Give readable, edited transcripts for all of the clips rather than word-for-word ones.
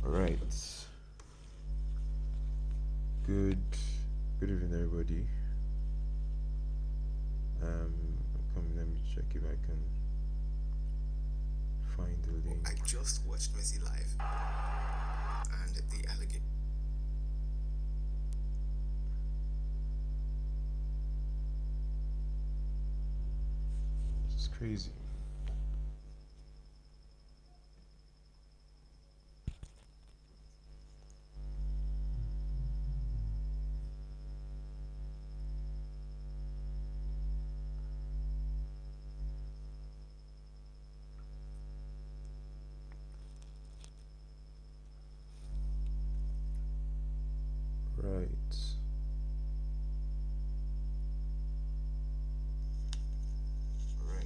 All right. Good. Good evening, everybody. Come. Let me check if I can find the link. I just watched Messi live, and the alligator. It's crazy. Right. Right.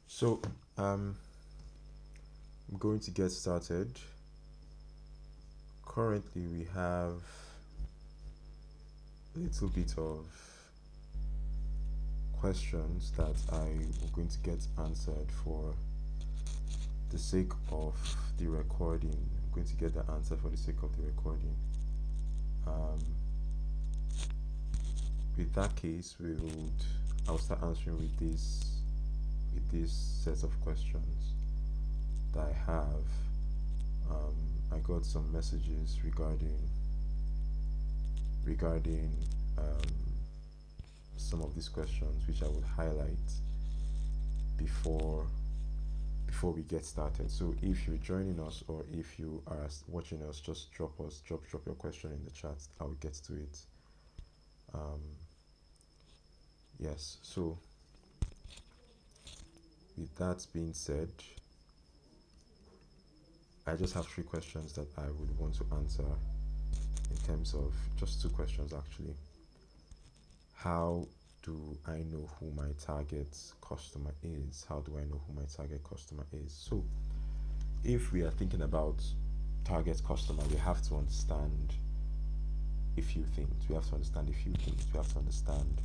So, I'm going to get started. Currently, we have a little bit of questions that I'm going to get answered for the sake of the recording. I'm going to get the answer for the sake of the recording. Um, with that case, I'll start answering with this set of questions that I have. I got some messages regarding some of these questions, which I would highlight before before we get started. So if you're joining us or if you are watching us, just drop your question in the chat. I'll get to it. Um, yes. So with that being said, I just have three questions that I would want to answer in terms of just two questions actually. How do I know who my target customer is? How do I know who my target customer is? So if we are thinking about target customer, we have to understand a few things. We have to understand a few things. We have to understand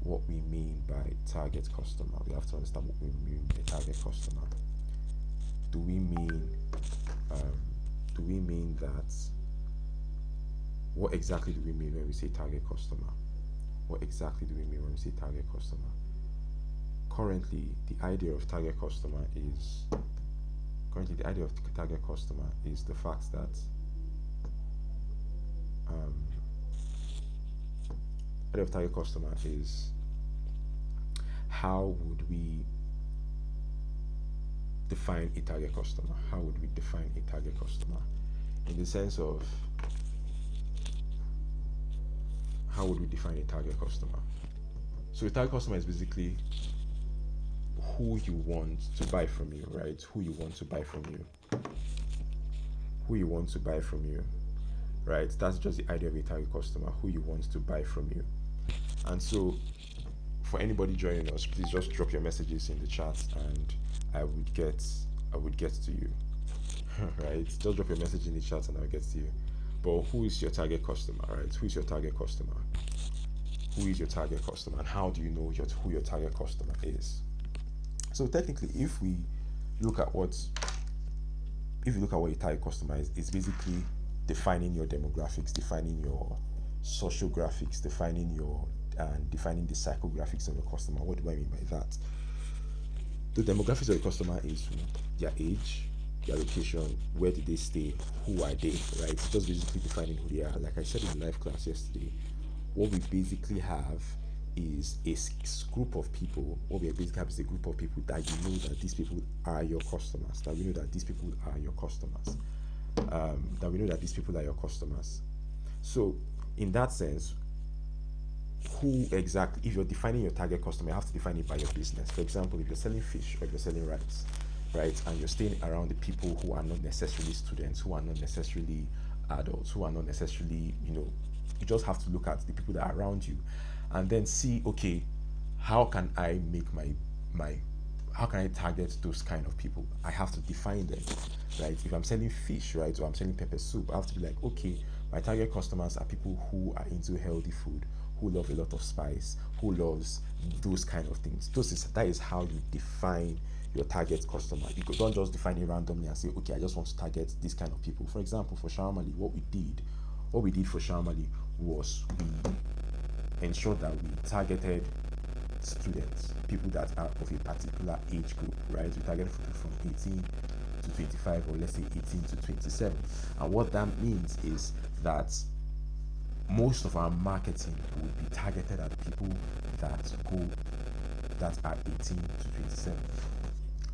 what we mean by target customer. We have to understand what we mean by target customer. Do we mean um, do we mean that? What exactly do we mean when we say target customer? What exactly do we mean when we say target customer? Currently, the idea of target customer is currently the idea of target customer is the fact that um, idea of target customer is how would we define a target customer? How would we define a target customer? In the sense of how would we define a target customer? So a target customer is basically who you want to buy from you, right? Who you want to buy from you. Who you want to buy from you, right? That's just the idea of a target customer, who you want to buy from you. And so for anybody joining us, please just drop your messages in the chat and I would get to you. Right? Just drop your message in the chat and I'll get to you. But who is your target customer, right? Who is your target customer? Who is your target customer and how do you know who your target customer is? So technically, if you look at what your target customer is, it's basically defining your demographics, defining your social graphics, defining the psychographics of your customer. What do I mean by that? The demographics of the customer is their age, their location, where did they stay, who are they, right? It's just basically defining who they are. Like I said in the live class yesterday, what we basically have is a group of people. What we basically have is a group of people that you know that these people are your customers. That we know that these people are your customers. That we know that these people are your customers. So, in that sense, who exactly, if you're defining your target customer, you have to define it by your business. For example, if you're selling fish or if you're selling rice, right, and you're staying around the people who are not necessarily students, who are not necessarily adults, who are not necessarily, you just have to look at the people that are around you and then see, okay, how can I make my how can I target those kind of people? I have to define them, right? If I'm selling fish, right, or I'm selling pepper soup, I have to be like, okay, my target customers are people who are into healthy food, who love a lot of spice, who loves those kind of things. That is how you define your target customer. You don't just define it randomly and say, okay, I just want to target this kind of people. For example, for Sharmali, what we did for Sharmali was we ensured that we targeted students, people that are of a particular age group, right? We targeted people from 18 to 25, or let's say 18 to 27. And what that means is that most of our marketing will be targeted at people that are 18 to 27.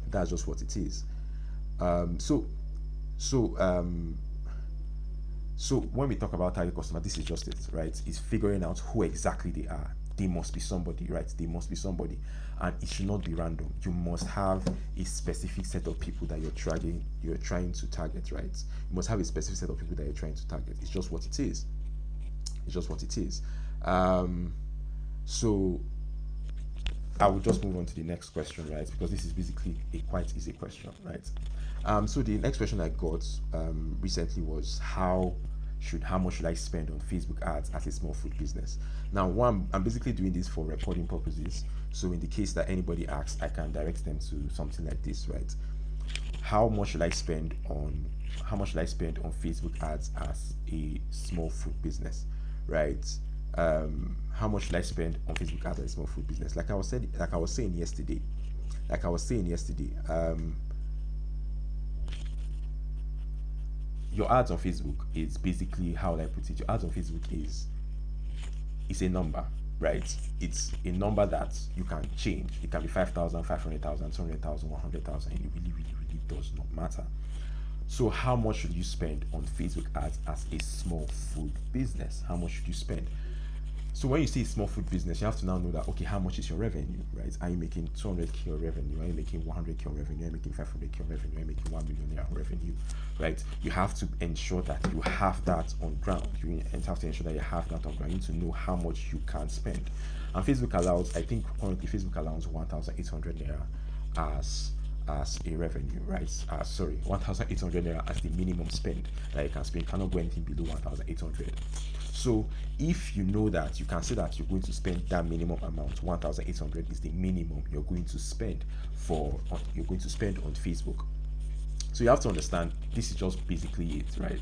That's just what it is. So when we talk about target customer, this is just it, right? It's figuring out who exactly they are. They must be somebody, right? They must be somebody, and it should not be random. You must have a specific set of people that you're trying to target, right? You must have a specific set of people that you're trying to target. It's just what it is. It's just what it is. So I will just move on to the next question, right? Because this is basically a quite easy question, right? So the next question I got recently was how much should I spend on Facebook ads as a small food business? Now, I'm basically doing this for recording purposes. So in the case that anybody asks, I can direct them to something like this, right? How much should I spend on Facebook ads as a small food business, right? How much should I spend on Facebook ads as a small food business? Like I was saying yesterday, your ads on Facebook is basically, how will I put it? Your ads on Facebook is a number, right? It's a number that you can change. It can be 5,000, 500,000, 200,000, 100,000. It really, really, really does not matter. So how much should you spend on Facebook ads as a small food business? How much should you spend? So when you say small food business, you have to now know that, okay, how much is your revenue, right? Are you making 200k of revenue? Are you making 100k of revenue? Are you making 500k of revenue? Are you making 1 million of revenue, right? You have to ensure that you have that on ground. You have to ensure that you have that on ground. You need to know how much you can spend. And Facebook allows, I think currently Facebook allows 1,800 naira as a revenue, right? 1,800 naira as the minimum spend that you can spend. You cannot go anything below 1,800. So if you know that, you can say that you're going to spend that minimum amount, 1,800 is the minimum you're going to spend on Facebook. So you have to understand, this is just basically it, right?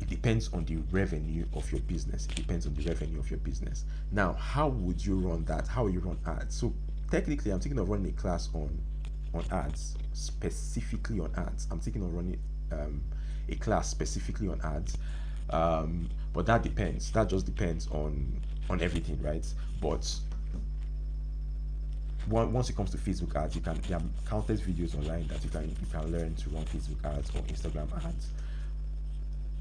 It depends on the revenue of your business. Now, how would you run that? How will you run ads? So technically, I'm thinking of running a class on ads, specifically on ads. I'm thinking of running a class specifically on ads. But that depends. That just depends on everything, right? But once it comes to Facebook ads, there are countless videos online that you can learn to run Facebook ads or Instagram ads.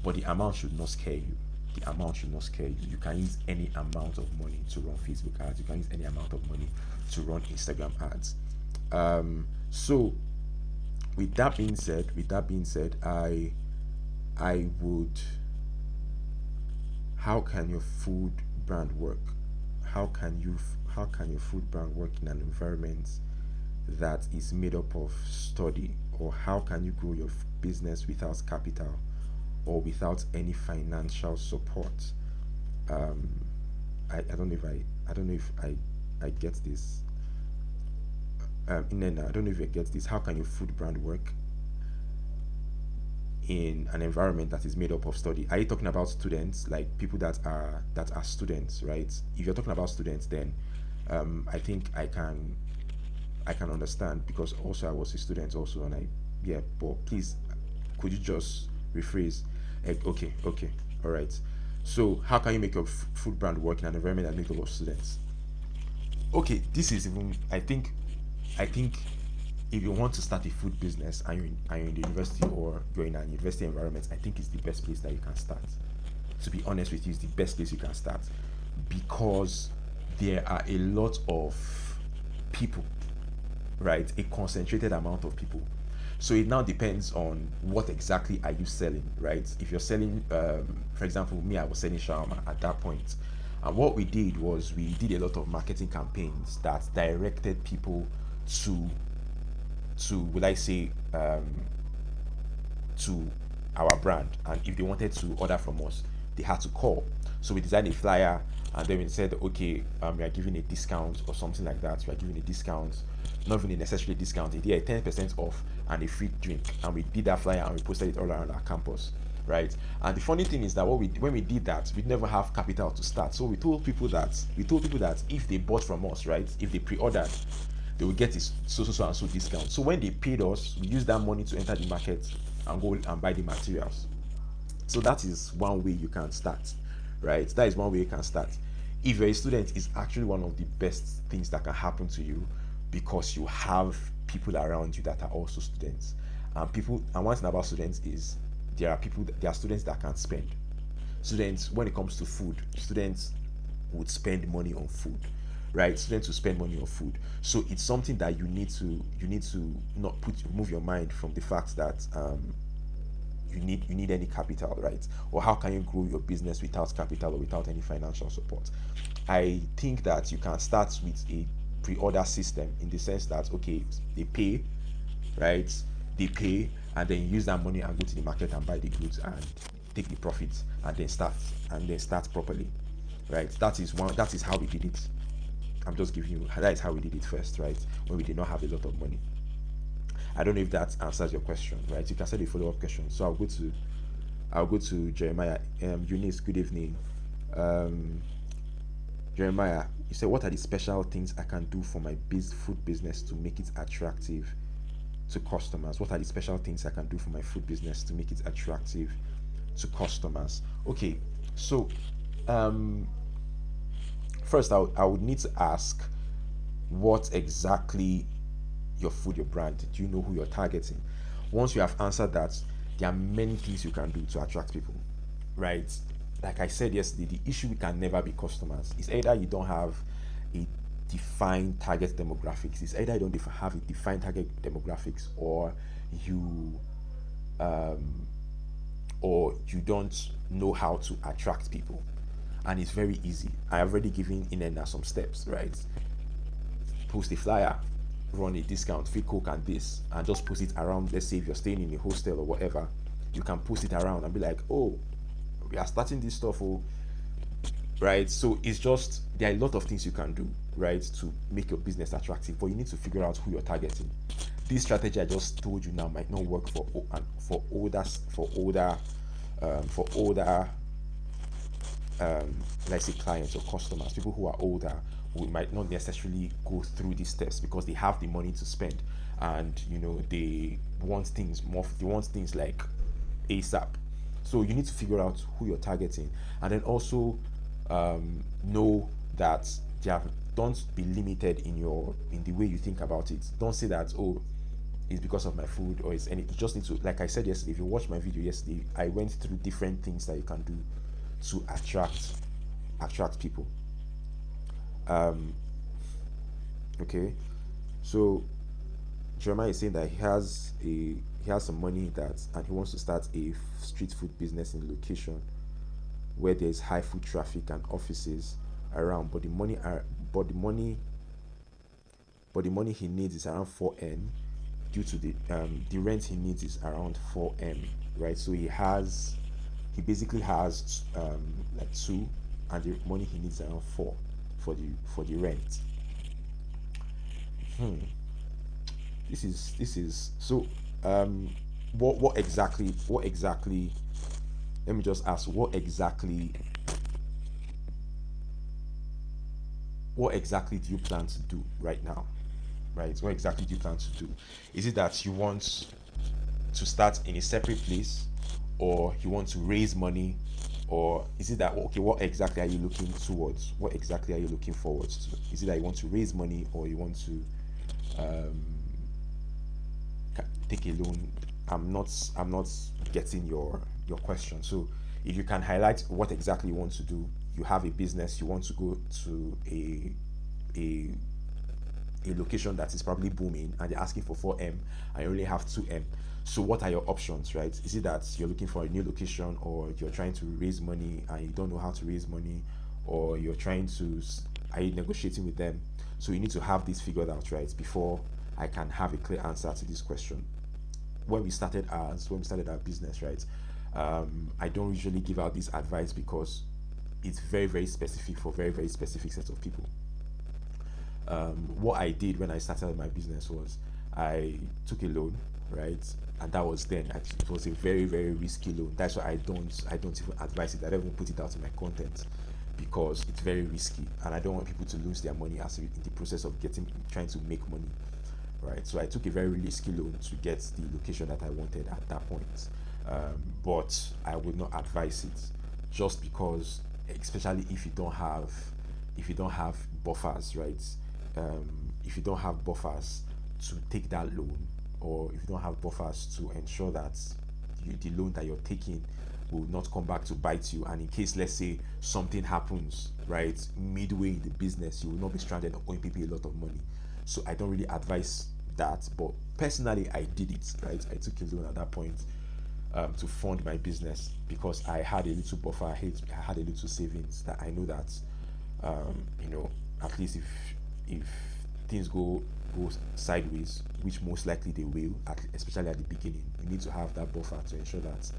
But the amount should not scare you. You can use any amount of money to run Facebook ads. You can use any amount of money to run Instagram ads. So with that being said, I would. How can your food brand work? How can your food brand work in an environment that is made up of study? Or how can you grow your business without capital or without any financial support? I don't know if I get this. Inena, I don't know if you get this. How can your food brand work in an environment that is made up of study? Are you talking about students, like people that are students, right? If you're talking about students, then I think I can understand, because also I was a student also, and but please, could you just rephrase? Okay, all right. So how can you make your food brand work in an environment that made up of students? Okay, this is even, I think if you want to start a food business and you're in the university, or you're in an university environment, I think it's the best place that you can start. To be honest with you, it's the best place you can start, because there are a lot of people, right? A concentrated amount of people. So it now depends on what exactly are you selling, right? If you're selling, for example, me, I was selling shawarma at that point. And what we did was we did a lot of marketing campaigns that directed people to will I say to our brand, and if they wanted to order from us, they had to call. So we designed a flyer, and then we said, okay, we are giving a discount or something like that. We are giving a discount, not even a necessarily discount. They did a 10% off and a free drink, and we did that flyer and we posted it all around our campus, right? And the funny thing is that when we did that, we never have capital to start. So we told people that if they bought from us, right, if they pre-ordered, they will get this so and so discount. So when they paid us, we used that money to enter the market and go and buy the materials. So that is one way you can start, right? That is one way you can start. If you're a student, it's actually one of the best things that can happen to you, because you have people around you that are also students. And one thing about students is there are students that can spend. Students, when it comes to food, students would spend money on food, right? Students will spend money on food. So it's something that you need to not move your mind from the fact that you need any capital, right? Or how can you grow your business without capital or without any financial support? I think that you can start with a pre-order system, in the sense that, okay, they pay, right? They pay, and then use that money and go to the market and buy the goods and take the profits, and then start properly, right? That is how we did it. I'm just giving you, that is how we did it first, right? When we did not have a lot of money. I don't know if that answers your question, right? You can send a follow-up question. So I'll go to Jeremiah. Eunice, good evening. Jeremiah, you said, what are the special things I can do for my food business to make it attractive to customers? What are the special things I can do for my food business to make it attractive to customers? Okay, so first I would need to ask, what exactly your food, your brand, do you know who you're targeting? Once you have answered that, there are many things you can do to attract people, right? Like I said yesterday, the issue can never be customers. It's either you don't have a defined target demographics, it's either you don't have a defined target demographics, or you don't know how to attract people. And it's very easy. I have already given Inenda some steps, right? Post a flyer, run a discount, free coke and this, and just post it around. Let's say if you're staying in a hostel or whatever, you can post it around and be like, oh, we are starting this stuff, oh, right? So it's just, there are a lot of things you can do, right, to make your business attractive, but you need to figure out who you're targeting. This strategy I just told you now might not work for older let's say clients or customers. People who are older, who might not necessarily go through these steps because they have the money to spend, and they want things like ASAP. So you need to figure out who you're targeting, and then also know that don't be limited in the way you think about it. Don't say that, oh, it's because of my food, or it's any. You just need to, like I said yesterday, if you watched my video yesterday, I went through different things that you can do to attract people. Okay, so Jeremiah is saying that he has some money, and he wants to start a street food business in a location where there is high foot traffic and offices around, but the money he needs is around 4M, due to the rent he needs is around 4M, right? So he basically has like 2, and the money he needs around 4 for the rent. This is so. What exactly? Let me just ask. What exactly do you plan to do right now? Right? What exactly do you plan to do? Is it that you want to start in a separate place, or you want to raise money, or is it that, okay, what exactly are you looking towards? What exactly are you looking forward to? Is it that you want to raise money, or you want to take a loan? I'm not getting your question. So if you can highlight what exactly you want to do. You have a business, you want to go to a location that is probably booming, and they're asking for 4M and you only have 2M. So what are your options, right? Is it that you're looking for a new location, or you're trying to raise money and you don't know how to raise money, or are you negotiating with them? So you need to have this figured out, right, before I can have a clear answer to this question. When we started our business, right, I don't usually give out this advice because it's very, very specific for very, very specific set of people. What I did when I started my business was I took a loan, right? And that was then. It was a very, very risky loan. That's why I don't even advise it. I don't even put it out in my content because it's very risky, and I don't want people to lose their money as in the process of trying to make money, right? So I took a very risky loan to get the location that I wanted at that point. But I would not advise it just because, especially if you don't have buffers, right? If you don't have buffers to take that loan, or if you don't have buffers to ensure that the loan that you're taking will not come back to bite you, and in case, let's say, something happens right midway in the business, you will not be stranded owing people a lot of money. So I don't really advise that, but personally I did it, right? I took a loan at that point to fund my business because I had a little buffer. I had a little savings that I know that at least if things go sideways, which most likely they will, especially at the beginning, you need to have that buffer to ensure that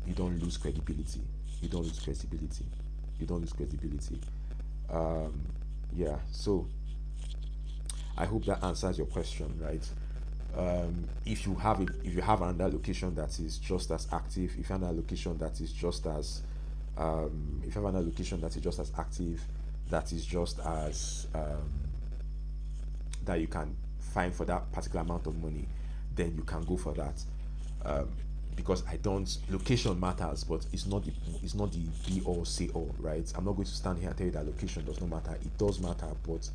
you don't lose credibility. You don't lose credibility. You don't lose credibility. Yeah. So I hope that answers your question, right? If you have another location that is just as active, if you have another location that is just as if you have another location that is just as active, that is just as that you can find for that particular amount of money, then you can go for that. Because location matters, but it's not the be all say all, right? I'm not going to stand here and tell you that location does not matter. It does matter, but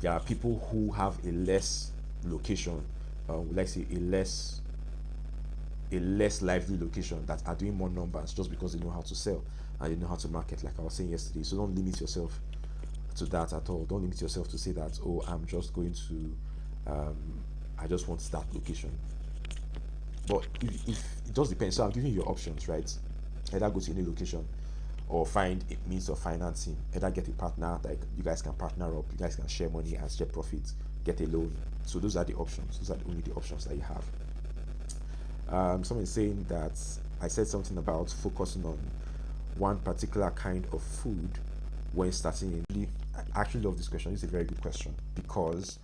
there are people who have a less location, let's say a less lively location, that are doing more numbers just because they know how to sell and they know how to market, like I was saying yesterday. So don't limit yourself to that at all. Don't limit yourself to say that, oh, I'm just going to I just want that location. But if it just depends. So I'm giving you options, right? Either go to any location or find a means of financing. Either get a partner, like you guys can partner up, you guys can share money and share profits, get a loan. So those are the options. Those are only the options that you have. Someone is saying that I said something about focusing on one particular kind of food when starting. I actually love this question. It's a very good question because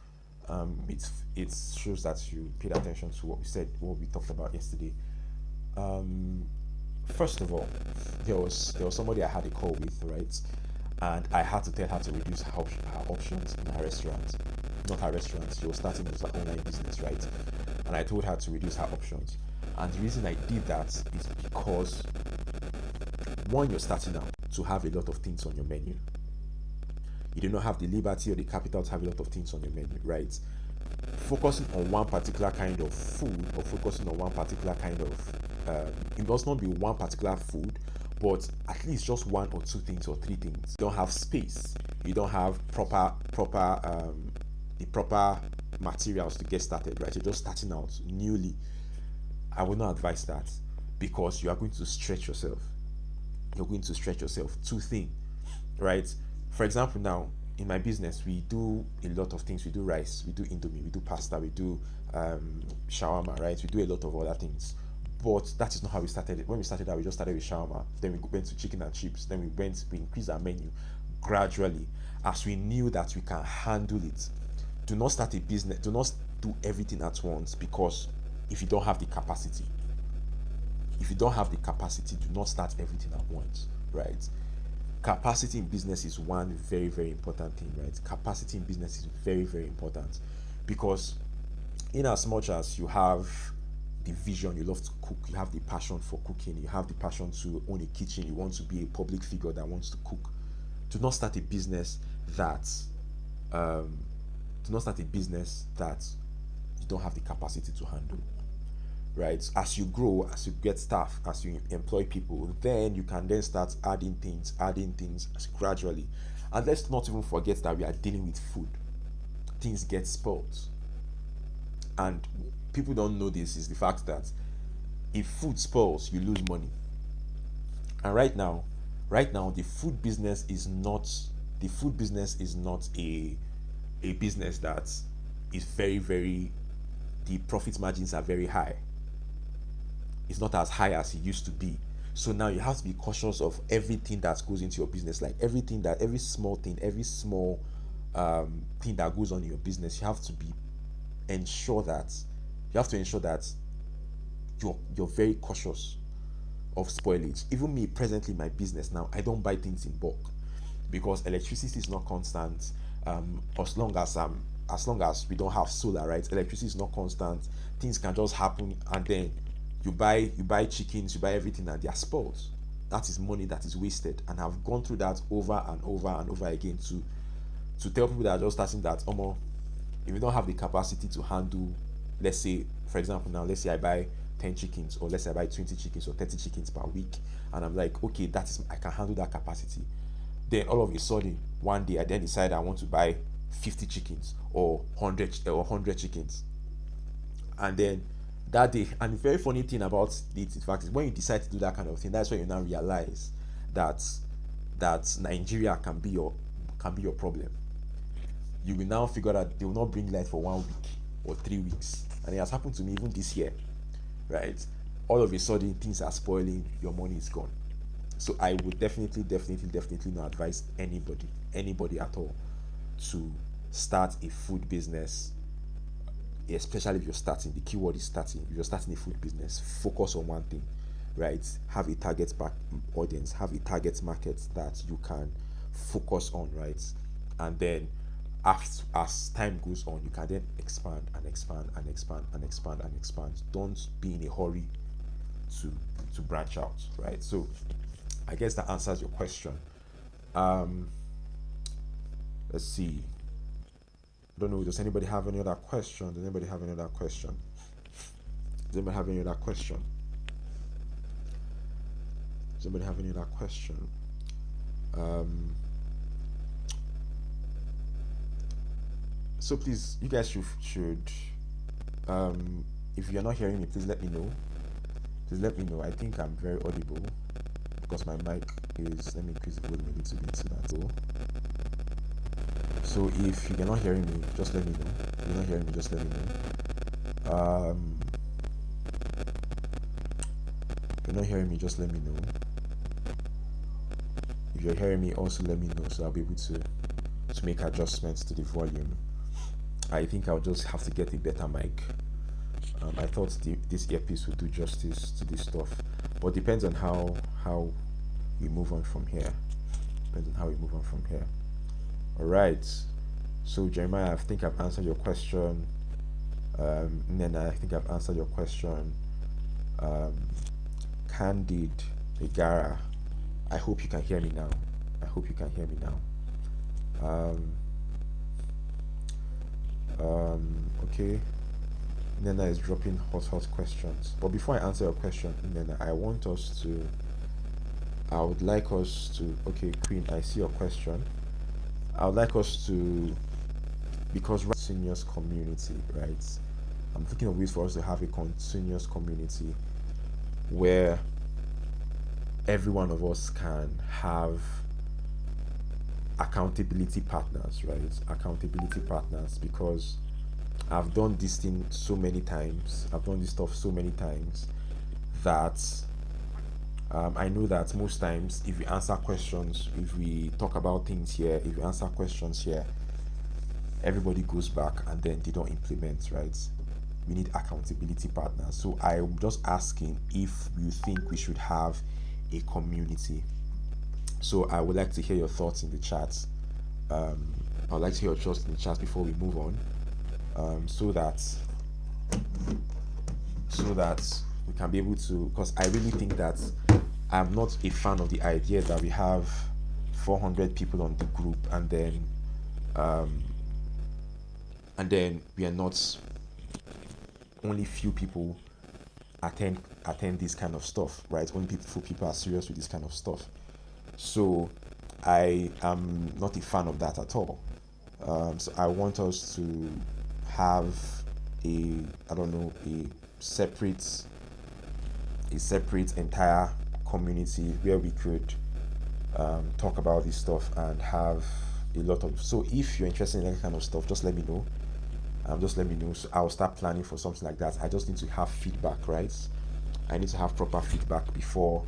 it shows that you paid attention to what we said, what we talked about yesterday. First of all, there was somebody I had a call with, right? And I had to tell her to reduce her options in her restaurant. Not her restaurant, she was starting with her online business, right? And I told her to reduce her options. And the reason I did that is because, one, you're starting out to have a lot of things on your menu. You do not have the liberty or the capital to have a lot of things on your menu, right? Focusing on one particular kind of food, or focusing on one particular kind of it must not be one particular food, but at least just one or two things or three things. You don't have space, you don't have proper materials to get started, right? You're just starting out newly. I would not advise that because you are going to stretch yourself. You're going to stretch yourself too thin, right? For example, now in my business, we do a lot of things. We do rice, we do indomie, we do pasta, we do shawarma, right? We do a lot of other things. But that is not how we started. When we started out, we just started with shawarma. Then we went to chicken and chips. Then we increased our menu gradually as we knew that we can handle it. Do not start a business. Do not do everything at once, because if you don't have the capacity, do not start everything at once, right? Capacity in business is one very, very important thing, right? Capacity in business is very, very important, because in as much as you have the vision, you love to cook, you have the passion for cooking, you have the passion to own a kitchen, you want to be a public figure that wants to cook, do not start a business that you don't have the capacity to handle, right? As you grow, as you get staff, as you employ people, then you can then start adding things gradually. And let's not even forget that we are dealing with food. Things get spoiled, and people don't know this, is the fact that if food spoils, you lose money. And right now the food business is not a business that is very, very, the profit margins are very high. It's not as high as it used to be. So now you have to be cautious of everything that goes into your business, like every small thing, every small thing that goes on in your business. Ensure that you have to ensure that you're very cautious of spoilage. Even me presently, my business now, I don't buy things in bulk because electricity is not constant. As long as we don't have solar, right? Electricity is not constant. Things can just happen, and then you buy chickens, you buy everything, and they are spoiled. That is money that is wasted, and I've gone through that over and over and over again to tell people that are just starting that, if you don't have the capacity to handle, let's say, for example, now let's say I buy 10 chickens, or let's say I buy 20 chickens or 30 chickens per week, and I'm like, okay, I can handle that capacity. Then all of a sudden, one day I then decide I want to buy 50 chickens or 100 chickens. And then that day, and the very funny thing about it, in fact, is when you decide to do that kind of thing, that's when you now realize that Nigeria can be your problem. You will now figure out they will not bring light for 1 week or 3 weeks. And it has happened to me even this year, right? All of a sudden, things are spoiling, your money is gone. So I would definitely not advise anybody at all, to start a food business, especially if you're starting. The keyword is starting. If you're starting a food business, focus on one thing, right? Have a target audience, have a target market that you can focus on, right? And then as time goes on, you can then expand and expand and expand and expand and expand. Don't be in a hurry to branch out, right? So I guess that answers your question. Let's see. I don't know. Does anybody have any other question? Does anybody have any other question? Does anybody have any other question? Does anybody have any other question? So please, you guys should if you're not hearing me, please let me know. Please let me know. I think I'm very audible because my mic is. Let me increase the volume a little bit so that. So if you're not hearing me, just let me know. If you're not hearing me, just let me know. If you're not hearing me, just let me know. If you're hearing me, also let me know, so I'll be able to make adjustments to the volume. I think I'll just have to get a better mic. I thought this earpiece would do justice to this stuff, but depends on how we move on from here. All right. So Jeremiah, I think I've answered your question. Nena, I think I've answered your question. Candid Igara, I hope you can hear me now. Okay. Nena is dropping hot questions. But before I answer your question, Nena, I would like us to, okay, Queen, I see your question. I would like us to, because continuous community, right? I'm thinking of ways for us to have a continuous community where every one of us can have accountability partners, right? Accountability partners, because I've done this thing so many times. I've done this stuff so many times that I know that most times, if we answer questions, if we talk about things here, if we answer questions here, everybody goes back and then they don't implement, right? We need accountability partners. So I'm just asking if you think we should have a community. So I would like to hear your thoughts in the chat. I would like to hear your thoughts in the chat before we move on, so that we can be able to, because I really think that I'm not a fan of the idea that we have 400 people on the group and then we are not, only few people attend this kind of stuff, right? Only few people are serious with this kind of stuff. So I am not a fan of that at all. So I want us to have a separate entire community where we could talk about this stuff and have a lot of. So if you're interested in that kind of stuff, just let me know. So I'll start planning for something like that. I just need to have feedback, right? I need to have proper feedback before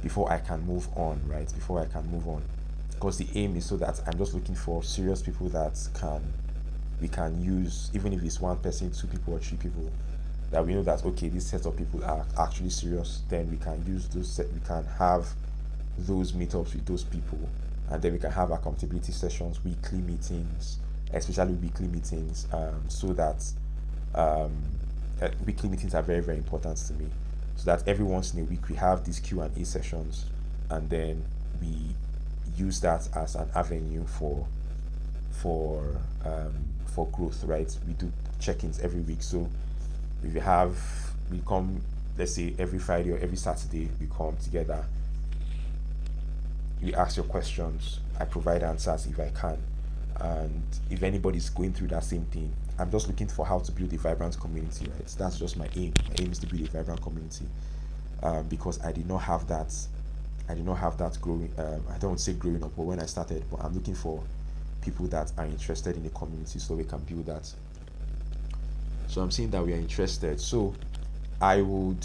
before I can move on, right? Before I can move on, because the aim is so that I'm just looking for serious people that we can use, even if it's one person, two people, or three people, that we know that okay, this set of people are actually serious. Then we can use we can have those meetups with those people, and then we can have accountability sessions, weekly meetings, especially weekly meetings, so that um, weekly meetings are very, very important to me, so that every once in a week we have these Q&A sessions, and then we use that as an avenue for for growth, right? We do check-ins every week. So if we come, let's say every Friday or every Saturday, we come together, you ask your questions, I provide answers if I can, and if anybody's going through that same thing, I'm just looking for how to build a vibrant community, right? That's just my aim. My aim is to build a vibrant community, because I did not have that. I did not have that growing. I don't say growing up, but when I started, but I'm looking for people that are interested in the community so we can build that. So I'm saying that we are interested. So I would,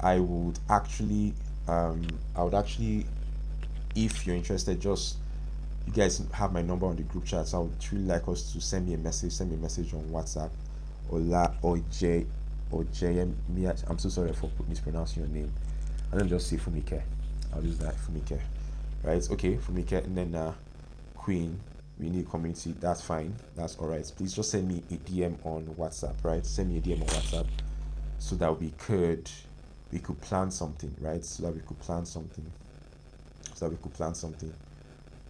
I would actually, I would actually, if you're interested, just you guys have my number on the group chat. So I would really like us to send me a message. Send me a message on WhatsApp, or JM. I'm so sorry for mispronouncing your name. And then just say Fumike. I'll use that, Fumike. Right? Okay, Fumike, and then Queen. We need community. That's fine. That's all right. Please just send me a DM on WhatsApp. Right? Send me a DM on WhatsApp so that we could plan something. Right? So that we could plan something.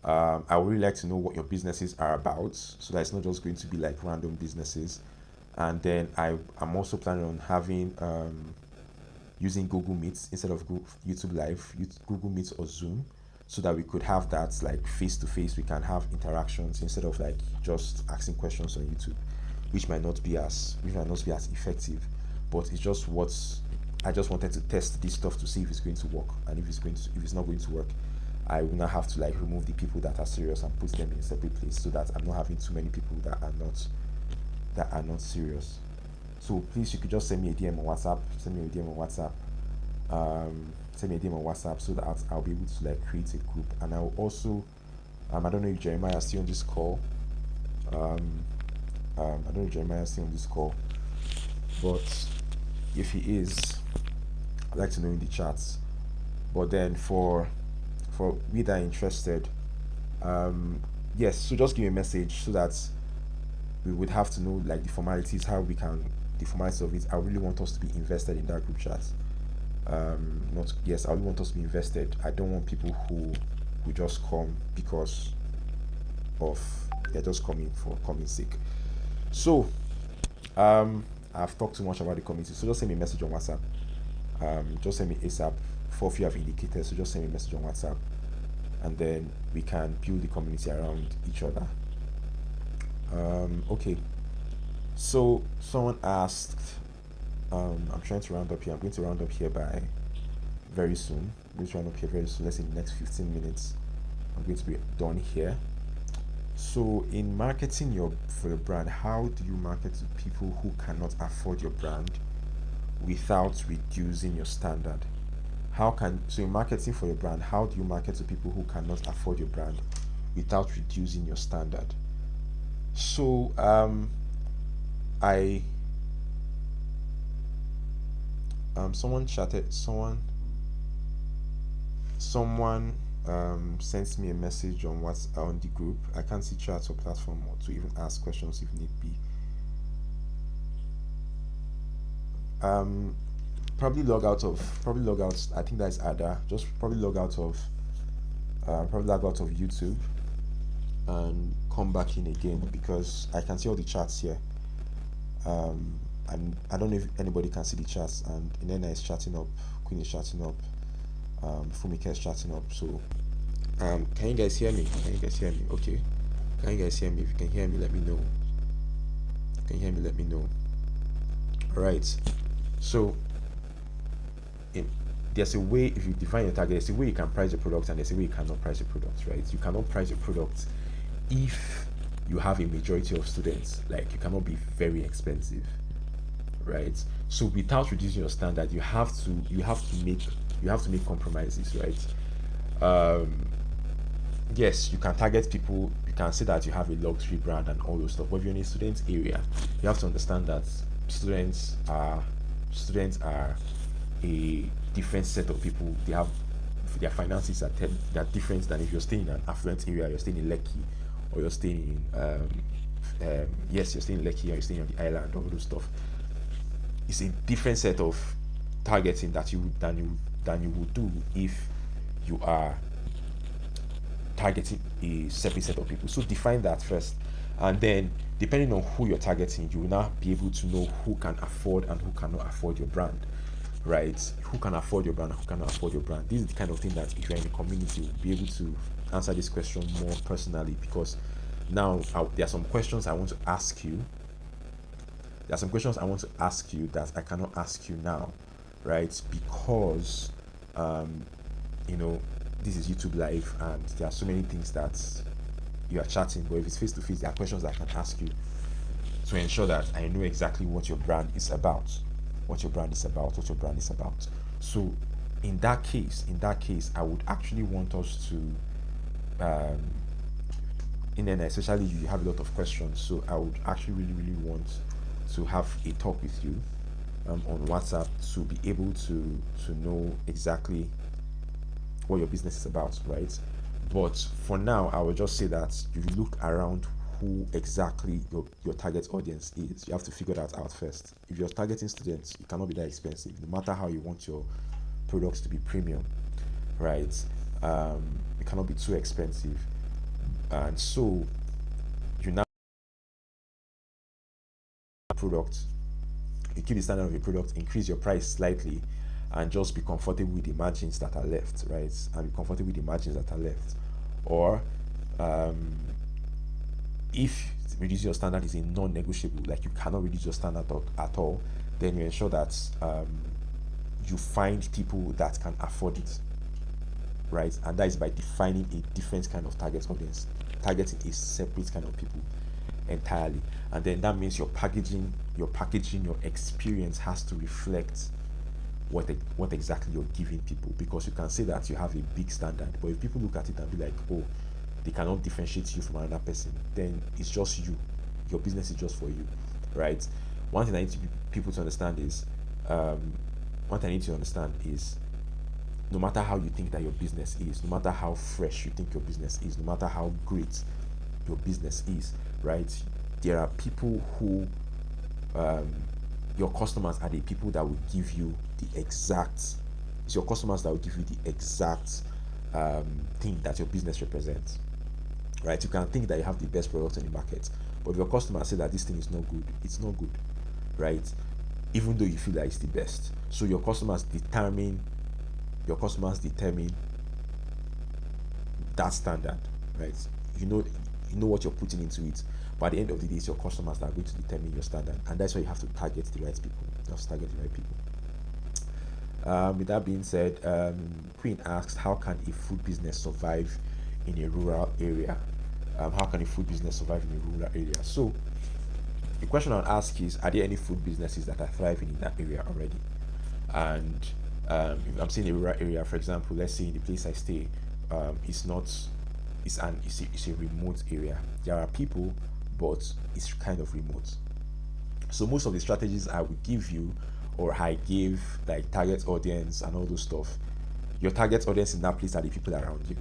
I would really like to know what your businesses are about, so that it's not just going to be like random businesses. And then I'm also planning on having using Google Meets instead of YouTube Live, Google Meets or Zoom, so that we could have that like face to face. We can have interactions instead of like just asking questions on YouTube, which might not be as effective. But it's just I just wanted to test this stuff to see if it's going to work, and if it's not going to work, I will not have to like remove the people that are serious and put them in a separate place, so that I'm not having too many people that are not serious. So please, you could just send me a DM on WhatsApp. Send me a DM on WhatsApp. So that I'll be able to like create a group. And I'll also, I don't know if Jeremiah is still on this call. I don't know if Jeremiah is still on this call, but if he is, I'd like to know in the chats. But then for we that are interested, yes, so just give me a message so that we would have to know like the formalities of it. I really want us to be invested in that group chat. I really want us to be invested. I don't want people who just come because of they're just coming for coming sake. So I've talked too much about the community, so just send me a message on WhatsApp. Just send me ASAP. 4 of you have indicated, so just send me a message on WhatsApp, and then we can build the community around each other. Okay, so someone asked, I'm trying to round up here. I'm going to round up here by very soon. Let's say in the next 15 minutes I'm going to be done here. So in marketing for your brand, how do you market to people who cannot afford your brand without reducing your standard? So in marketing for your brand, how do you market to people who cannot afford your brand without reducing your standard? So someone sent me a message on the group. I can't see chats or platform or to even ask questions if need be. Probably log out. I think that's Ada. Just probably log out of YouTube and come back in again, because I can see all the chats here. And I don't know if anybody can see the chats. And Inena is chatting up, Queen is chatting up, Fumika is chatting up. So can you guys hear me? Okay. Can you guys hear me? If you can hear me, let me know. All right. So there's a way, if you define your target, there's a way you can price your product, and there's a way you cannot price your product, right? You cannot price your product if you have a majority of students. Like, you cannot be very expensive, right? So without reducing your standard, you have to make you have to make compromises, right? Yes, you can target people, you can say that you have a luxury brand and all those stuff, but if you're in a student area, you have to understand that students are a different set of people. They have their finances they're different than if you're staying in an affluent area, you're staying in Lekki, or you're staying in yes, you're staying in Lekki, or you're staying on the island, all those stuff. It's a different set of targeting that you would do if you are targeting a separate set of people. So define that first, and then depending on who you're targeting, you will now be able to know who can afford and who cannot afford your brand, right? Who can afford your brand and who cannot afford your brand. This is the kind of thing that if you're in the community, you'll be able to answer this question more personally, because now there are some questions I want to ask you. There are some questions I want to ask you that I cannot ask you now, right? Because you know, this is YouTube live and there are so many things that you are chatting, but if it's face to face, there are questions that I can ask you to ensure that I know exactly what your brand is about. What your brand is about, what your brand is about. So in that case, I would actually want us to in then especially you have a lot of questions, so I would actually really want to have a talk with you on WhatsApp to be able to know exactly what your business is about, right? But for now, I will just say that you look around who exactly your target audience is. You have to figure that out first. If you're targeting students, it cannot be that expensive, no matter how you want your products to be premium, right? It cannot be too expensive, and so you now product, you keep the standard of your product, increase your price slightly, and just be comfortable with the margins that are left, right? And be comfortable with the margins that are left. Or if reducing your standard is a non-negotiable, like you cannot reduce your standard at all, then you ensure that you find people that can afford it, right? And that is by defining a different kind of target audience, targeting a separate kind of people entirely. And then that means your packaging, your experience has to reflect what exactly you're giving people, because you can say that you have a big standard, but if people look at it and be like, oh, they cannot differentiate you from another person, then it's just you, your business is just for you, right? One thing I need people to understand is no matter how you think that your business is, no matter how fresh you think your business is, no matter how great your business is, right, there are people who your customers are the people that will give you the exact, it's your customers that will give you the exact thing that your business represents, right? You can think that you have the best product in the market, but if your customers say that this thing is not good, it's not good, right? Even though you feel that it's the best. So your customers determine that standard, right? You know what you're putting into it, but at the end of the day, it's your customers that are going to determine your standard, and that's why you have to target the right people. You have to target the right people. With that being said, Queen asks, how can a food business survive in a rural area? How can a food business survive in a rural area? So the question I'll ask is, are there any food businesses that are thriving in that area already? And if I'm saying a rural area, for example, let's say in the place I stay, it's a remote area. There are people, but it's kind of remote. So most of the strategies I would give you, or I give, like target audience and all those stuff, your target audience in that place are the people around you.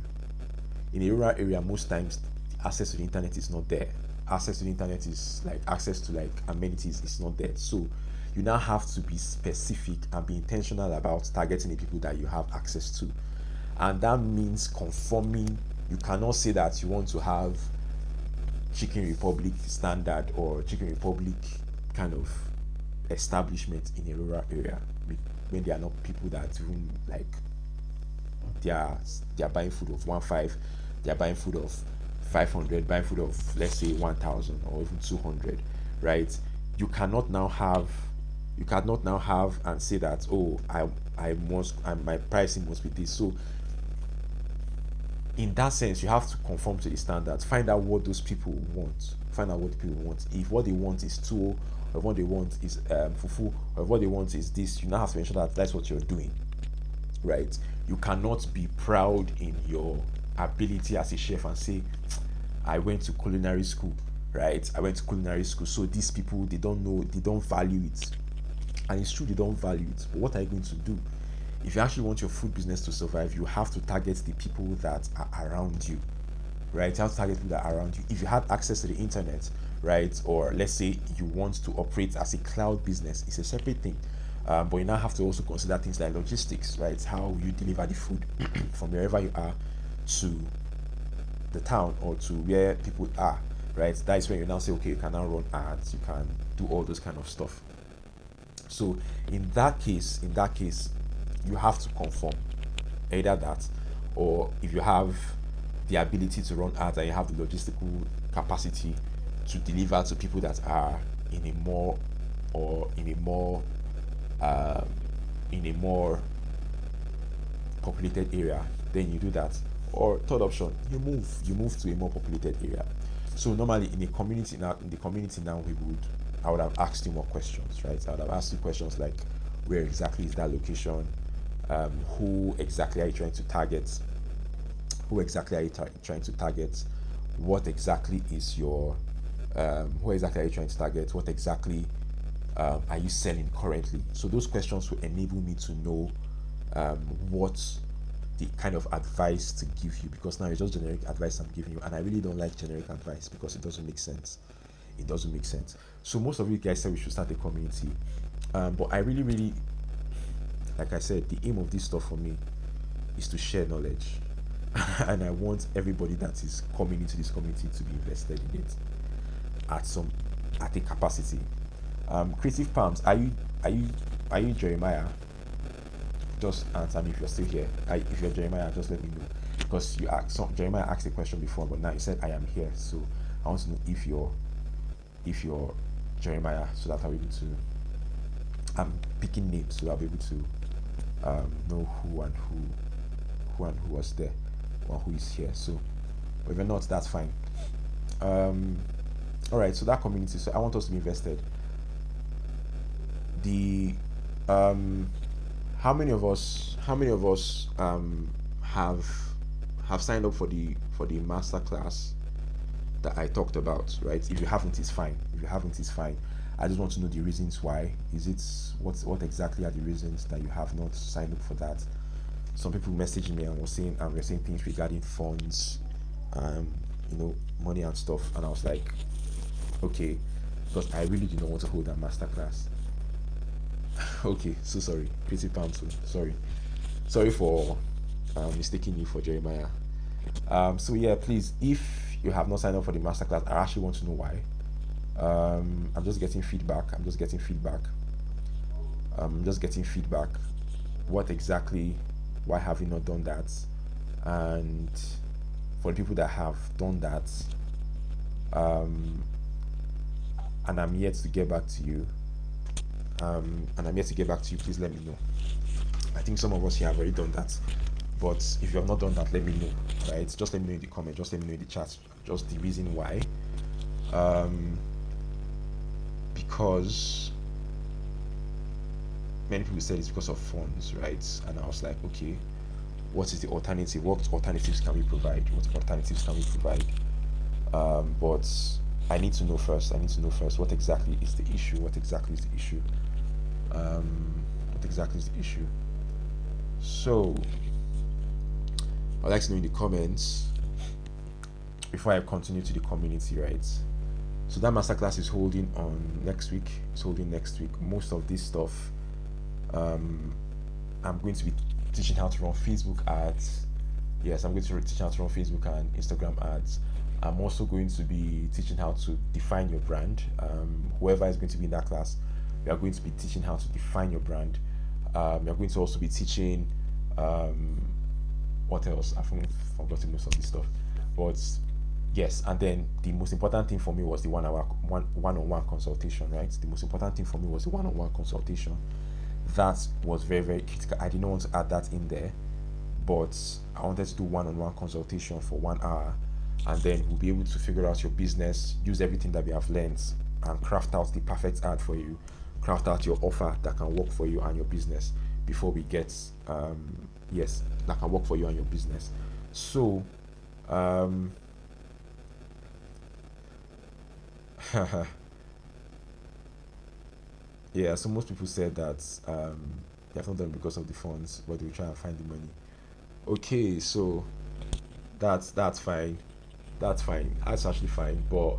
In a rural area, most times access to the internet is not there. Access to the internet is like access to like amenities is not there. So you now have to be specific and be intentional about targeting the people that you have access to, and that means conforming. You cannot say that you want to have Chicken Republic standard or Chicken Republic kind of establishment in a rural area when there are not people that even like they are buying food of 1.5, they are buying food of 500, buying food of let's say 1,000 or even 200, right? You cannot now have and say that, oh, my pricing must be this. So in that sense, you have to conform to the standards. Find out what those people want. If what they want is tuwo, or if what they want is fufu, or if what they want is this, you now have to ensure that that's what you're doing, right? You cannot be proud in your ability as a chef and say, I went to culinary school, right? I went to culinary school, so these people, they don't know, they don't value it. And it's true, they don't value it. But what are you going to do? If you actually want your food business to survive, you have to target the people that are around you, right? You have to target people that are around you. If you have access to the internet, right, or let's say you want to operate as a cloud business, it's a separate thing. But you now have to also consider things like logistics, right? How you deliver the food from wherever you are to the town or to where people are, right? That is when you now say, okay, you can now run ads, you can do all those kind of stuff. So in that case, you have to conform, either that, or if you have the ability to run ads and you have the logistical capacity to deliver to people that are in a more or in a more populated area, then you do that. Or third option, you move to a more populated area. So normally in the community now, I would have asked you more questions, right? I would have asked you questions like, where exactly is that location? Who exactly are you trying to target? Who exactly are you trying to target? What exactly is your who exactly are you trying to target? What exactly are you selling currently? So those questions will enable me to know what the kind of advice to give you, because now it's just generic advice I'm giving you, and I really don't like generic advice because it doesn't make sense. It doesn't make sense. So most of you guys said we should start a community, but I really, like I said, the aim of this stuff for me is to share knowledge, and I want everybody that is coming into this community to be invested in it at a capacity. Creative Palms, are you Jeremiah? Just answer me if you're still here. If you're Jeremiah, just let me know, because Jeremiah asked a question before, but now you said I am here, so I want to know if you're Jeremiah, so that I'll be able to. I'm picking names, so I'll be able to know who was there or who is here. So, but if you're not, that's fine. All right. So that community. So I want us to be invested. The how many of us have signed up for the master class that I talked about, right? If you haven't, it's fine. I just want to know the reasons why. Is it what exactly are the reasons that you have not signed up for that? Some people messaged me and were saying things regarding funds, money and stuff, and I was like, okay, because I really do not want to hold that master class. Okay, so sorry, Pretty Pamsu, sorry for mistaking you for Jeremiah. So yeah, please, if you have not signed up for the masterclass, I actually want to know why. I'm just getting feedback. What exactly? Why have you not done that? And for the people that have done that, and I'm yet to get back to you. Please let me know. I think some of us here have already done that, but if you have not done that, let me know, right? Just let me know in the comment, just let me know in the chat, just the reason why. Because many people said it's because of funds, right? And I was like, okay, what is the alternative? What alternatives can we provide? But I need to know first what exactly is the issue. So I'd like to know in the comments before I continue to the community, right? So that masterclass is holding next week. Most of this stuff, I'm going to be teaching how to run Facebook ads. Yes, I'm going to teach how to run Facebook and Instagram ads. I'm also going to be teaching how to define your brand. Whoever is going to be in that class, we are going to be teaching how to define your brand. We are going to also be teaching what else? I've forgotten most of this stuff, but yes. And then the most important thing for me was the one-on-one consultation, right? That was very, very critical. I didn't want to add that in there, but I wanted to do one-on-one consultation for 1 hour, and then we'll be able to figure out your business, use everything that we have learned, and craft out the perfect ad for you, craft out your offer that can work for you and your business. before we get yes, that can work for you and your business. So yeah, so most people said that they have not done it because of the funds, but they will try and find the money. Okay, so that's fine. That's fine. That's actually fine. But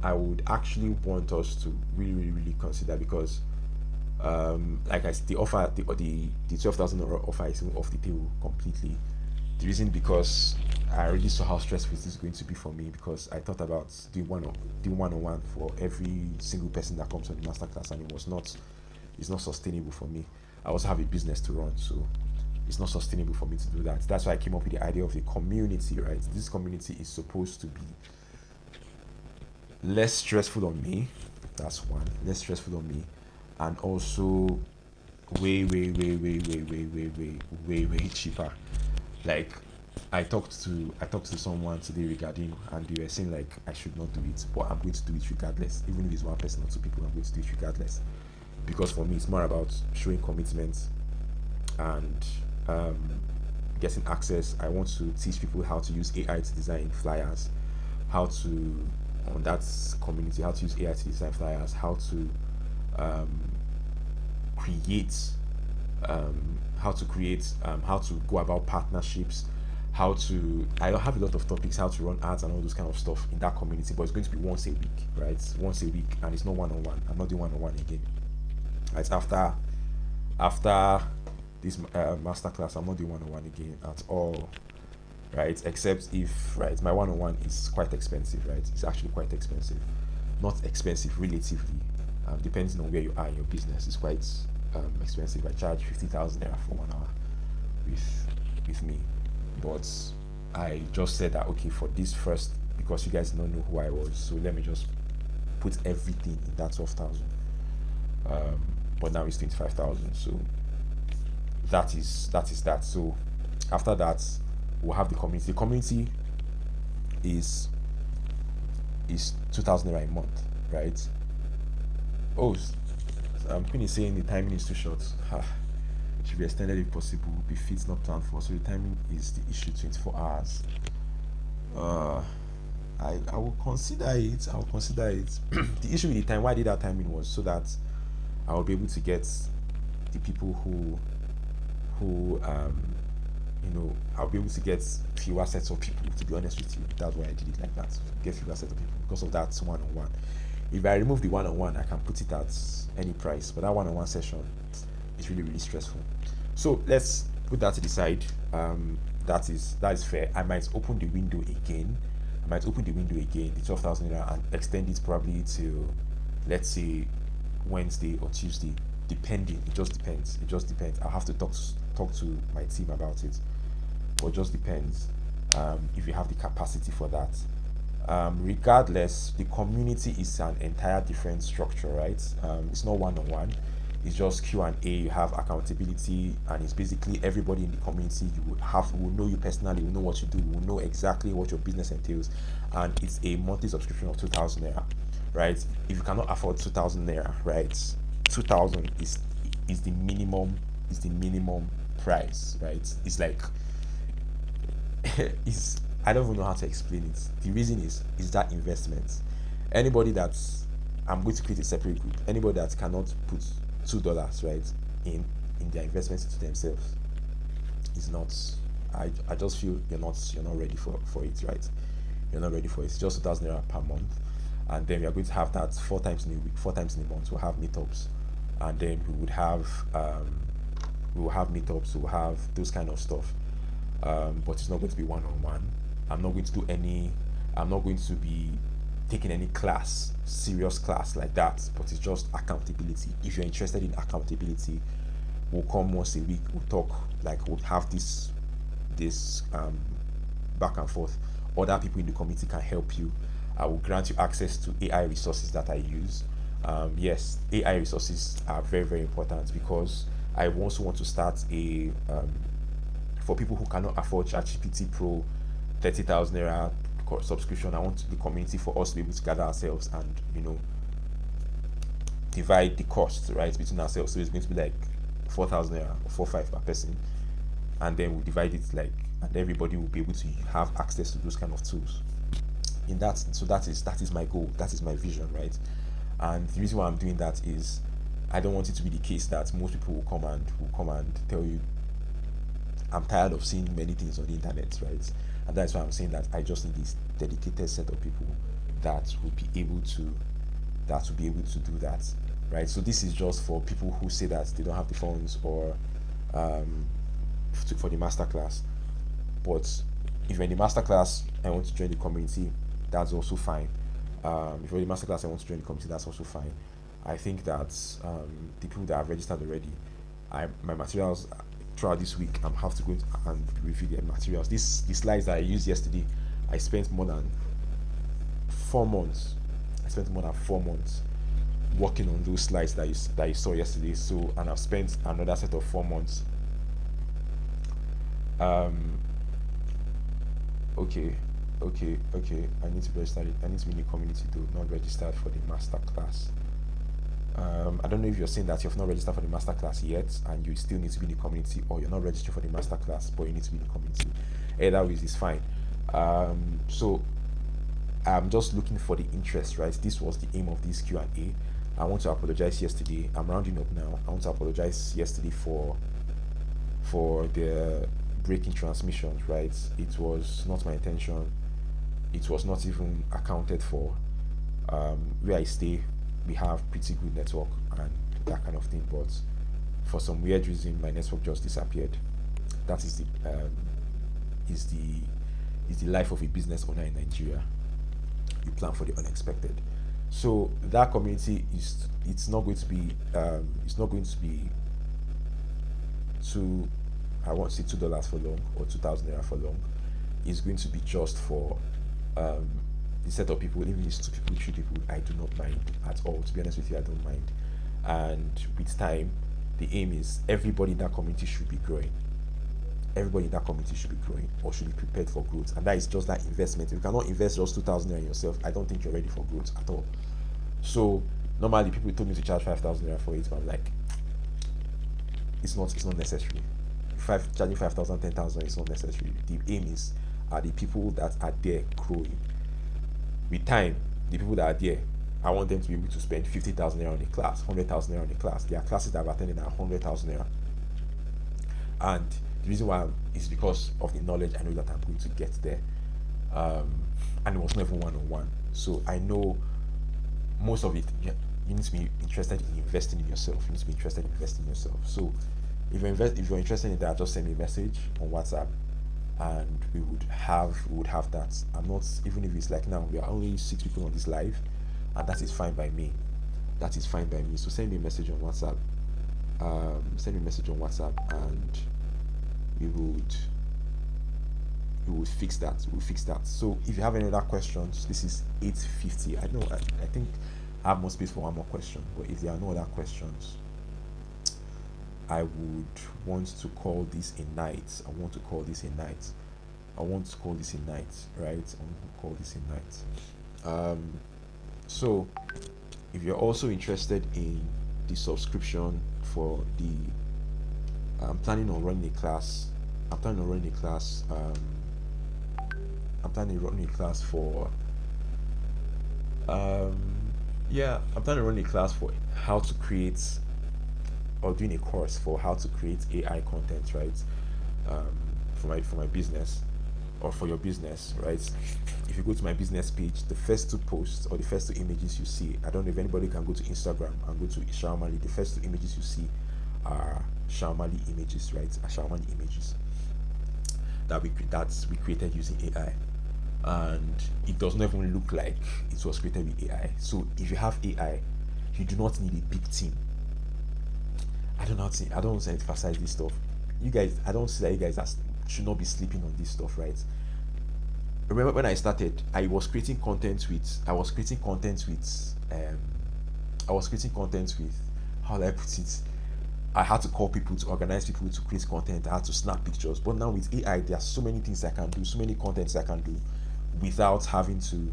I would actually want us to really consider, because like I said, the offer, the 12,000 offer is off the table completely. The reason, because I already saw how stressful this is going to be for me, because I thought about doing one-on-one for every single person that comes on the masterclass, and it's not sustainable for me. I also have a business to run, so it's not sustainable for me to do that. That's why I came up with the idea of the community, right? This community is supposed to be less stressful on me. That's one, less stressful on me, and also way cheaper. Like, I talked to someone today regarding, and they were saying like I should not do it, but I'm going to do it regardless. Even if it's one person or two people, I'm going to do it regardless, because for me it's more about showing commitment and getting access. I want to teach people how to use AI to design flyers, how to, on that community, how to use AI to design flyers, how to create how to go about partnerships, how to, I have a lot of topics, how to run ads and all those kind of stuff in that community, but it's going to be once a week, right? Once a week, and it's not one-on-one. I'm not doing one-on-one again, right? After this masterclass, I'm not doing one-on-one again at all, right? Except if, right, my one-on-one is quite expensive, right? It's actually quite expensive. Not expensive relatively, depending on where you are in your business. It's quite expensive. I charge 50,000 naira for 1 hour with me, but I just said that, okay, for this first, because you guys don't know who I was, so let me just put everything in that 12,000. But now it's 25,000, so that is that. So after that, we'll have the community. The community is 2,000 naira a month, right? Oh, Queen is saying the timing is too short. Should be extended if possible. Be fit, not planned for. So the timing is the issue, 24 hours. I will consider it. I will consider it. The issue with the time, why I did that timing, was so that I will be able to get the people who I'll be able to get fewer sets of people, to be honest with you. That's why I did it like that. Get fewer sets of people because of that one-on-one. If I remove the one-on-one, I can put it at any price, but that one-on-one session is really stressful. So let's put that to the side. That is fair. I might open the window again. The 12,000 naira, and extend it probably to, let's say, Wednesday or Tuesday, depending. It just depends. I'll have to talk to my team about it, but it just depends. If you have the capacity for that. Regardless, the community is an entire different structure, right? It's not one-on-one. It's just Q&A. You have accountability, and it's basically everybody in the community will know you personally, will know what you do, will know exactly what your business entails, and it's a monthly subscription of 2,000 naira, right? If you cannot afford 2,000 naira, right, 2,000 is the minimum price, right? It's like it's, I don't even know how to explain it. The reason is that investment. Anybody that's, I'm going to create a separate group. Anybody that cannot put $2, right, in their investments into themselves is not. I just feel you're not ready for it, right? You're not ready for it. It's just 2,000 naira per month, and then we are going to have that 4 times in a week, 4 times in a month. We'll have meetups, and then we will have meetups. We'll have those kind of stuff. But it's not going to be one-on-one. I'm not going to be taking any serious class like that, but it's just accountability. If you're interested in accountability, we'll come once a week, we'll talk, like we'll have this back and forth. Other people in the community can help you. I will grant you access to AI resources that I use. Yes, AI resources are very important, because I also want to start a for people who cannot afford ChatGPT Pro 30,000 naira subscription. I want the community for us to be able to gather ourselves and divide the cost, right, between ourselves. So it's going to be like 4,000 naira or 4 5 per person, and then we divide it like, and everybody will be able to have access to those kind of tools. In that, so that is my goal, that is my vision, right? And the reason why I'm doing that is I don't want it to be the case that most people will come and tell you, I'm tired of seeing many things on the internet, right? And that's why I'm saying that I just need this dedicated set of people that will be able to do that, right? So this is just for people who say that they don't have the funds, or for the masterclass. But if you're in the masterclass and want to join the community, that's also fine. If you're in the masterclass and want to join the community, that's also fine. I think that the people that have registered already, my materials throughout this week, I'm have to go and review their materials. The slides that I used yesterday, I spent more than 4 months. Working on those slides that you saw yesterday. So, and I've spent another set of 4 months. Okay. I need to register. I need to be in the community though, not registered for the masterclass. I don't know if you're saying that you've not registered for the masterclass yet and you still need to be in the community, or you're not registered for the masterclass but you need to be in the community. Either way is fine. So I'm just looking for the interest, right? This was the aim of this Q&A. I want to apologize yesterday. I'm rounding up now. I want to apologize yesterday for the breaking transmissions, right? It was not my intention. It was not even accounted for. Where I stay, we have pretty good network and that kind of thing, but for some weird reason my network just disappeared. That is the life of a business owner in Nigeria. You plan for the unexpected. So that community it's not going to be I won't say $2 for long or 2,000 naira for long. It's going to be just for the set of people, even if it's 2 people, 3 people, I do not mind at all. To be honest with you, I don't mind. And with time, the aim is everybody in that community should be growing. Everybody in that community should be growing or should be prepared for growth. And that is just that investment. If you cannot invest just 2,000 naira in yourself, I don't think you're ready for growth at all. So normally people told me to charge 5,000 naira for it, but I'm like, it's not necessary. Charging 5,000, 10,000 is not necessary. The aim are the people that are there growing. With time, the people that are there, I want them to be able to spend 50,000 naira on a class, 100,000 naira on a class. There are classes that I've attended at 100,000 naira. And the reason why is because of the knowledge I know that I'm going to get there. And it was not even one-on-one. So I know most of it, you need to be interested in investing in yourself. You need to be interested in investing in yourself. So if you're interested in that, just send me a message on WhatsApp and we would have that. I'm not, even if it's like now, we are only 6 people on this live, and that is fine by me. So send me a message on WhatsApp. And we would fix that. So if you have any other questions, this is 8:50. I think I have more space for one more question, but if there are no other questions, I would want to call this a night. So if you're also interested in the subscription for the I'm planning on running a class for how to create, or doing a course for how to create AI content, right? For my business, or for your business, right? If you go to my business page, the first 2 posts or the first 2 images you see, I don't know if anybody can go to Instagram and go to Shaomali. The first 2 images you see are Shaomali images, right? Are Shaomali images that we created using AI, and it does not even look like it was created with AI. So if you have AI, you do not need a big team. I don't want to emphasize this stuff. You guys, I don't say that you guys should not be sleeping on this stuff, right? Remember when I started, I was creating content with how do I put it? I had to call people to organize people to create content. I had to snap pictures. But now with AI, there are so many things I can do, so many contents I can do without having to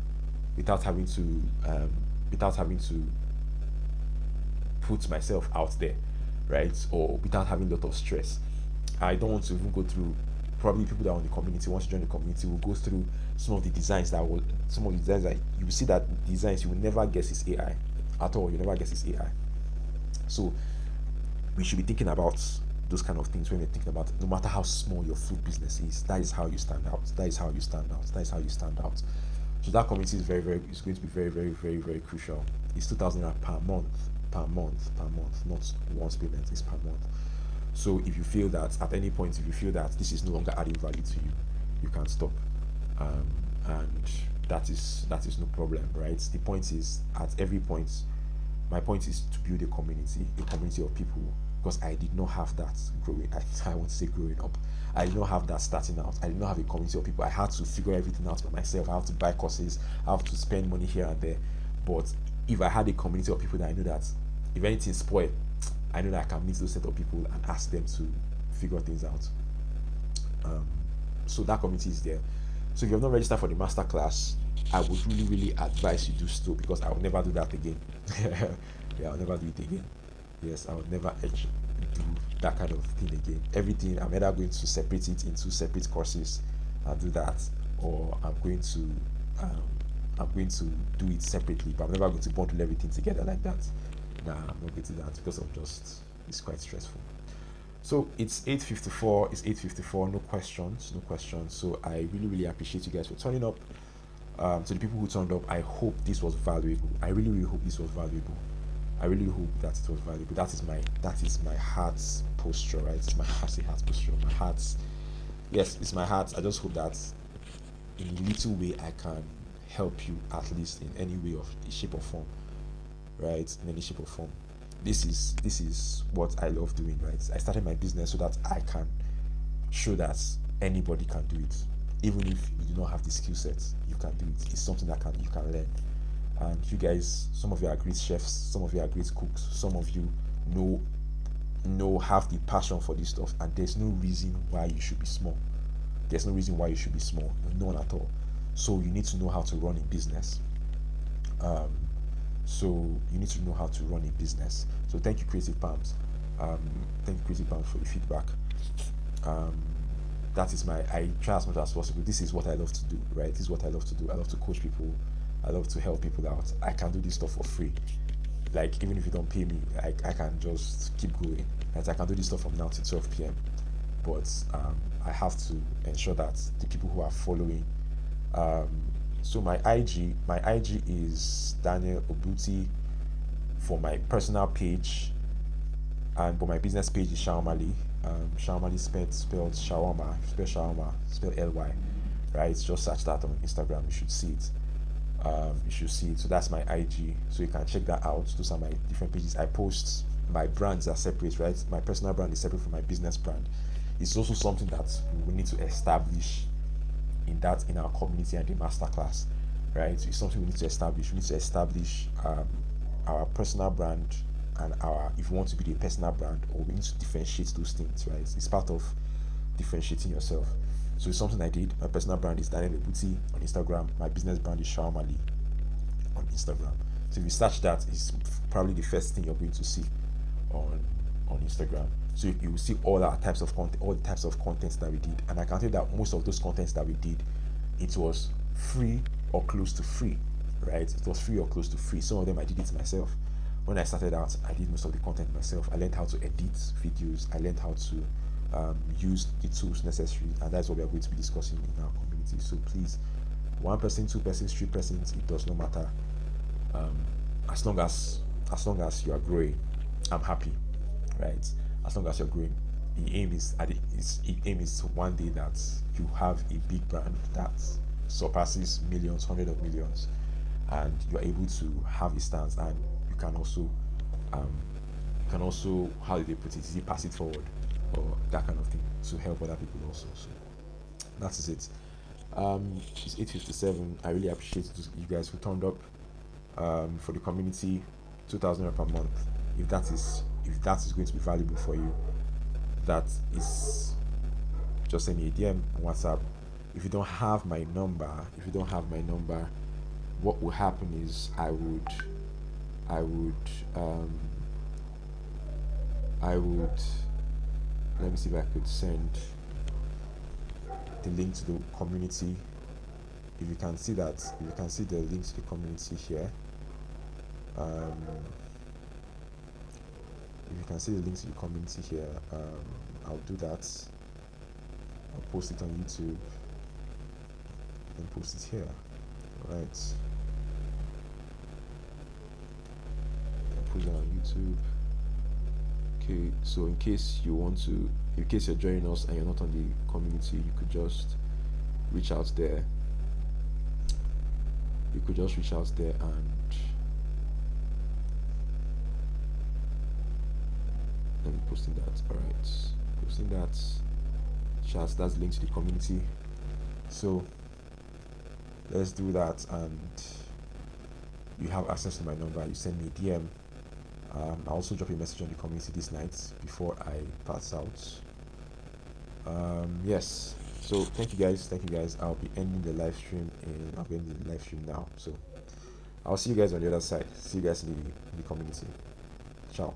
put myself out there, right? Or without having a lot of stress. I don't want to even go through, probably people that are on the community, once you join the community, will go through some of the designs that you will see that designs you will never guess is AI at all. You never guess it's AI. So we should be thinking about those kind of things when we're thinking about, no matter how small your food business is, that is how you stand out. That is how you stand out. That is how you stand out. So that community is is going to be very crucial. It's 2,000 per month, not once payment, it's per month. So if you feel that at any point, if you feel that this is no longer adding value to you, you can stop. And that is no problem, right? The point is, at every point, my point is to build a community of people, because I did not have that growing. I want to say growing up. I did not have that starting out. I did not have a community of people. I had to figure everything out by myself. I have to buy courses. I have to spend money here and there. But if I had a community of people that I knew that if anything spoil, I know that I can meet those set of people and ask them to figure things out. So that community is there. So if you have not registered for the masterclass, I would really advise you do so, because I will never do that again. Yeah, I'll never do it again. Yes, I would never do that kind of thing again. Everything, I'm either going to separate it into separate courses and do that, or I'm going to do it separately, but I'm never going to bundle everything together like that. Nah, I'm not going to do that, because of just, it's quite stressful. So it's 8:54. It's 8:54. No questions. So I really appreciate you guys for turning up. To the people who turned up, I hope this was valuable. I really hope this was valuable. I really hope that it was valuable. That is my heart's posture, right? It's my heart's posture. My heart's, yes, it's my heart. I just hope that in a little way I can help you, at least in any way, of shape or form, right? In any shape or form. This is what I love doing, right? I started my business so that I can show that anybody can do it. Even if you do not have the skill set, you can do it. It's something that you can learn. And you guys, some of you are great chefs, some of you are great cooks, some of you have the passion for this stuff, and there's no reason why you should be small. There's no reason why you should be small, none at all. So you need to know how to run a business. So thank you, Creative Palms. Thank you, Creative Palms, for the feedback. That is I try as much as possible. This is what I love to do, right? This is what I love to do. I love to coach people. I love to help people out. I can do this stuff for free. Like, even if you don't pay me, I can just keep going. Right? I can do this stuff from now to 12 p.m. But I have to ensure that the people who are following. So my IG is Daniel Obuti for my personal page, but my business page is Shawmali. Shawmali spelled shawarma, spell shawarma, spell Ly, right? Just search that on Instagram. You should see it. So that's my IG. So you can check that out. Those are my different pages. I post, my brands are separate, right? My personal brand is separate from my business brand. It's also something that we need to establish in our community and the masterclass, right? It's something we need to establish. We need to establish our personal brand and if you want to be the personal brand, or we need to differentiate those things, right? It's part of differentiating yourself. So it's something I did. My personal brand is Daniel Obuti on Instagram. My business brand is Shawmali on Instagram. So if you search that, it's probably the first thing you're going to see on Instagram. So you will see all the types of contents that we did. And I can tell you that most of those contents that we did, it was free or close to free, right? It was free or close to free. Some of them I did it myself. When I started out, I did most of the content myself. I learned how to edit videos. I learned how to use the tools necessary, and that's what we are going to be discussing in our community. So please, 1 person, 2 persons, 3 persons, it does not matter. As long as you are growing, I'm happy, right? As long as you're growing, the aim is one day that you have a big brand that surpasses millions, hundreds of millions, and you're able to have a stance, and you can also how do they put it? Is it pass it forward, or that kind of thing, to help other people also. So that is it. It's 8:57. I really appreciate you guys who turned up for the community. 2,000 per month. If that is going to be valuable for you, that is, just send me a DM on WhatsApp. If you don't have my number, what will happen is I would I would, let me see if I could send the link to the community. If you can see that, if you can see the link to the community here, if you can see the link to the community here, I'll do that. I'll post it on YouTube and post it here. All right, I'll put it on YouTube. Okay, so in case you want to, in case you're joining us and you're not on the community, you could just reach out there. You could just reach out there and let me posting that. All right, posting that. That's the link to the community. So let's do that, and you have access to my number. You send me a DM. I'll also drop a message on the community this night before I pass out. Yes. So thank you guys. I'll be ending the live stream now. So I'll see you guys on the other side. See you guys in the community. Ciao.